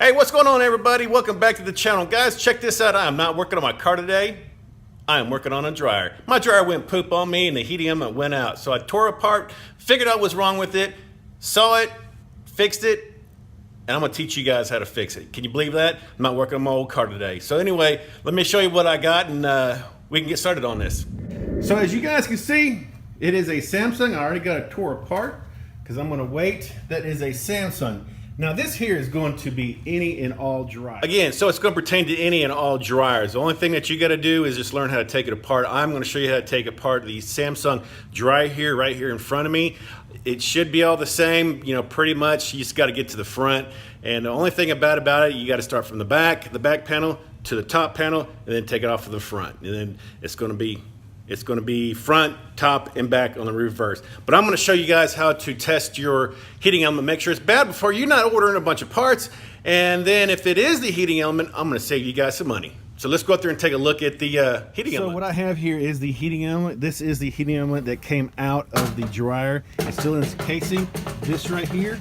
Hey, what's going on, everybody? Welcome back to the channel. Guys, check this out. I am not working on my car today. I am working on a dryer. My dryer went poop on me and the heating element went out. So I tore it apart, figured out what's wrong with it, saw it, fixed it, and I'm gonna teach you guys how to fix it. Can you believe that? I'm not working on my old car today. So anyway, let me show you what I got and we can get started on this. So as you guys can see, it is a Samsung. I already got it tore apart because I'm gonna wait. That is a Samsung. Now this here is going to be any and all dryers. Again, so it's going to pertain to any and all dryers. The only thing that you got to do is just learn how to take it apart. I'm going to show you how to take apart the Samsung dryer here, right here in front of me. It should be all the same, you know, pretty much. You just got to get to the front. And the only thing about it, you got to start from the back panel to the top panel, and then take it off of the front. And then it's going to be front, top, and back on the reverse. But I'm gonna show you guys how to test your heating element, make sure it's bad before you're not ordering a bunch of parts. And then if it is the heating element, I'm gonna save you guys some money. So let's go out there and take a look at the heating element. So what I have here is the heating element. This is the heating element that came out of the dryer. It's still in its casing. This right here,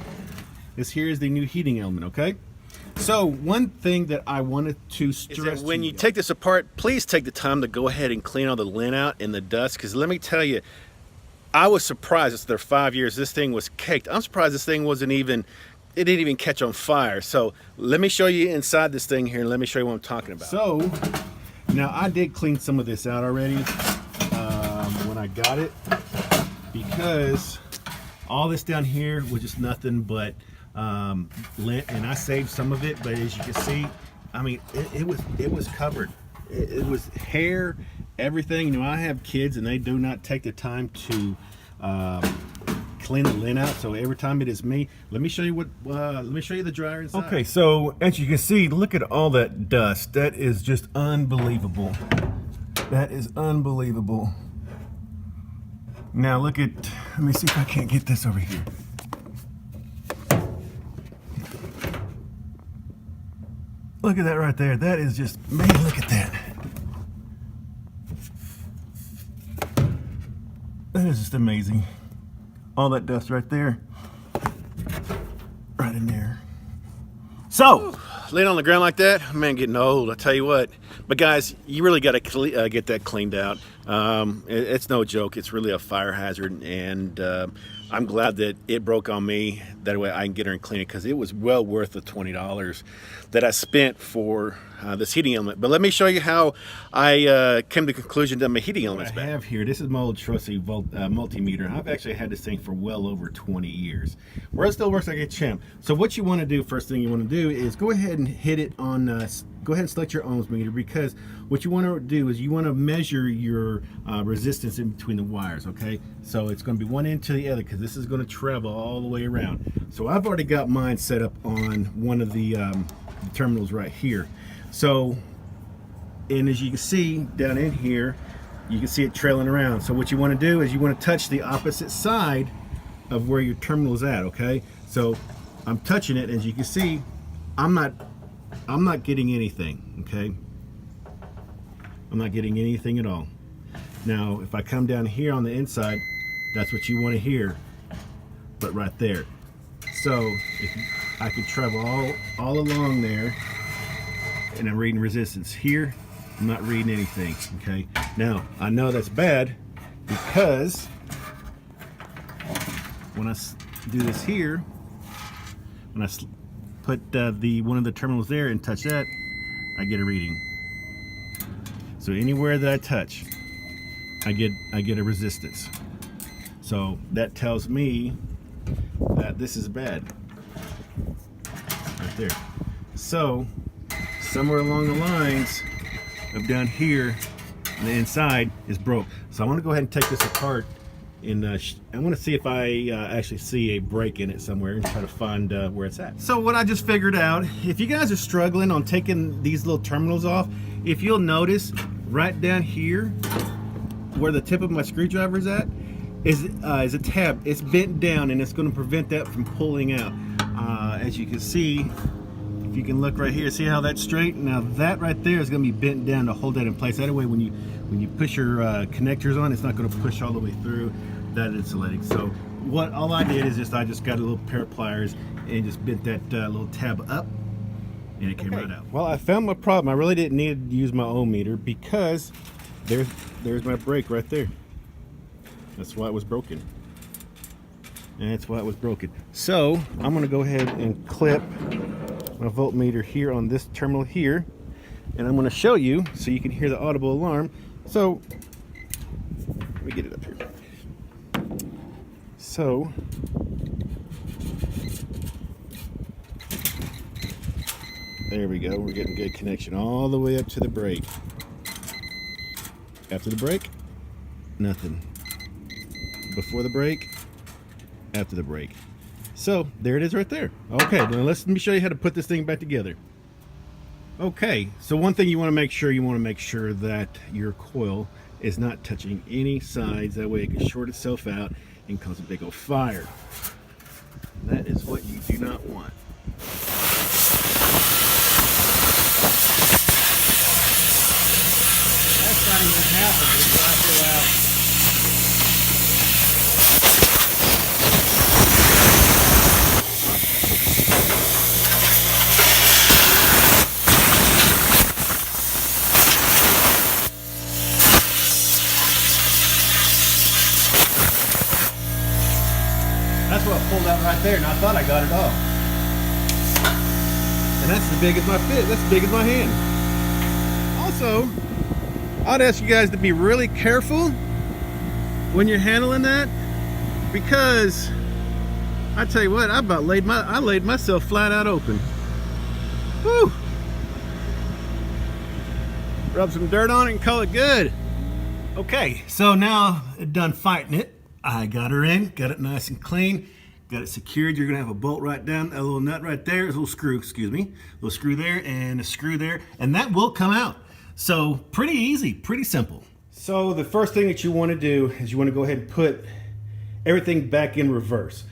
this here is the new heating element, okay? So one thing that I wanted to stress is that when you take this apart, please take the time to go ahead and clean all the lint out and the dust, because let me tell you, I was surprised. It's their 5 years. This thing was caked. I'm surprised this thing it didn't even catch on fire. So let me show you inside this thing here and let me show you what I'm talking about. So now I did clean some of this out already when I got it, because all this down here was just nothing but lint, and I saved some of it, but as you can see, I mean, it was covered. It was hair, everything. You know, I have kids and they do not take the time to clean the lint out, so every time it is me. Let me show you the dryer inside. Okay, so as you can see, look at all that dust. That is just unbelievable. That is unbelievable. Now let me see if I can't get this over here. Look at that right there. That is just, man, look at that. That is just amazing. All that dust right there. Right in there. So, laying on the ground like that, man, getting old, I tell you what. But guys, you really got to get that cleaned out. It's no joke. It's really a fire hazard, and I'm glad that it broke on me. That way I can get her and clean it, because it was well worth the $20 that I spent for this heating element. But let me show you how I came to the conclusion that my heating element's bad. I have here, this is my old trusty multimeter. I've actually had this thing for well over 20 years. Where it still works like a champ. So what you want to do, first thing you want to do is go ahead and hit it on, go ahead and select your ohms meter, because what you want to do is you want to measure your resistance in between the wires, okay? So it's going to be one end to the other, because this is going to travel all the way around. So I've already got mine set up on one of the terminals right here. So, and as you can see down in here, you can see it trailing around. So what you want to do is you want to touch the opposite side of where your terminal is at, okay? So I'm touching it, as you can see, I'm not getting anything, okay? I'm not getting anything at all. Now, if I come down here on the inside, that's what you want to hear, but right there. So if I could travel all along there, and I'm reading resistance here, I'm not reading anything, okay? Now, I know that's bad, because when I do this here, when I put one of the terminals there and touch that, I get a reading. So anywhere that I touch, I get a resistance. So that tells me that this is bad, right there. So somewhere along the lines of down here on the inside is broke. So I want to go ahead and take this apart, and I want to see if I actually see a break in it somewhere, and try to find where it's at. So what I just figured out, if you guys are struggling on taking these little terminals off, if you'll notice right down here where the tip of my screwdriver is at is a tab. It's bent down, and it's going to prevent that from pulling out. As you can see, if you can look right here, see how that's straight? Now that right there is going to be bent down to hold that in place. That way when you push your connectors on, it's not going to push all the way through that insulating. So all I did is I just got a little pair of pliers and just bent that little tab up, and it came right out. Well, I found my problem. I really didn't need to use my ohm meter because there's my brake right there. That's why it was broken. And that's why it was broken. So I'm going to go ahead and clip my voltmeter here on this terminal here, and I'm going to show you so you can hear the audible alarm. So let me get it up here. So there we go. We're getting good connection all the way up to the brake. After the brake, nothing. Before the brake, after the brake. So there it is right there. Okay, now let me show you how to put this thing back together. Okay, so one thing you want to make sure that your coil is not touching any sides. That way it can short itself out and cause a big old fire. That is what you do not want. That's not even happening until I go out. That's what pulled out right there, and I thought I got it off. And that's as big as my fist. That's as big as my hand. Also, I'd ask you guys to be really careful when you're handling that, because I tell you what, I laid myself flat out open. Whew. Rub some dirt on it and call it good. Okay, so now done fighting it. I got her in, got it nice and clean, got it secured. You're gonna have a bolt right down, a little nut right there, a little screw, excuse me, a little screw there and a screw there, and that will come out. So pretty easy, pretty simple. So the first thing that you want to do is you want to go ahead and put everything back in reverse.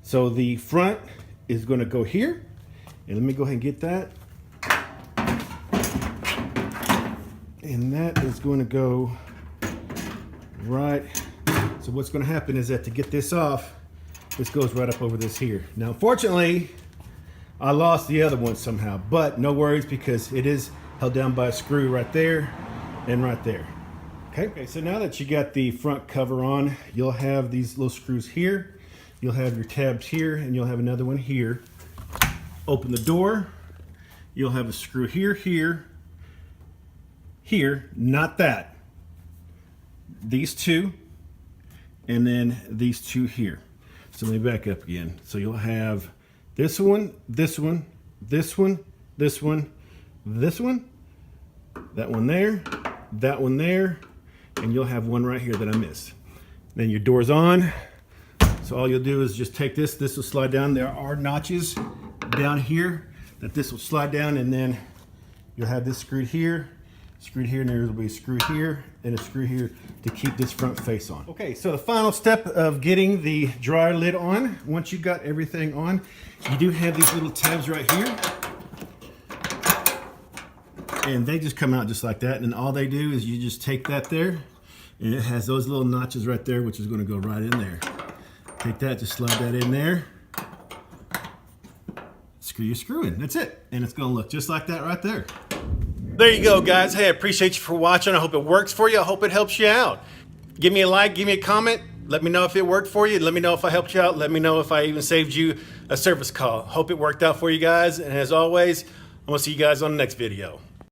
So the front is going to go here, and let me go ahead and get that. And that is going to go right. So what's going to happen is that to get this off, this goes right up over this here. Now, unfortunately, I lost the other one somehow, but no worries because it is held down by a screw right there and right there. Okay, so now that you got the front cover on, you'll have these little screws here. You'll have your tabs here, and you'll have another one here. Open the door. You'll have a screw here, here, here, not that. These two, and then these two here. So let me back up again. So you'll have this one, this one, this one, this one, this one, that one there, and you'll have one right here that I missed. Then your door's on. So all you'll do is just take this will slide down. There are notches down here that this will slide down, and then you'll have this screwed here, and there will be a screw here and a screw here to keep this front face on. Okay, so the final step of getting the dryer lid on, once you've got everything on, you do have these little tabs right here. And they just come out just like that, and all they do is you just take that there, and it has those little notches right there, which is going to go right in there. Take that, just slide that in there, screw your screw in, that's it, and it's going to look just like that right there. There you go, guys. Hey, I appreciate you for watching. I hope it works for you. I hope it helps you out. Give me a like, give me a comment. Let me know if it worked for you. Let me know if I helped you out. Let me know if I even saved you a service call. Hope it worked out for you guys. And as always, I'm going to see you guys on the next video.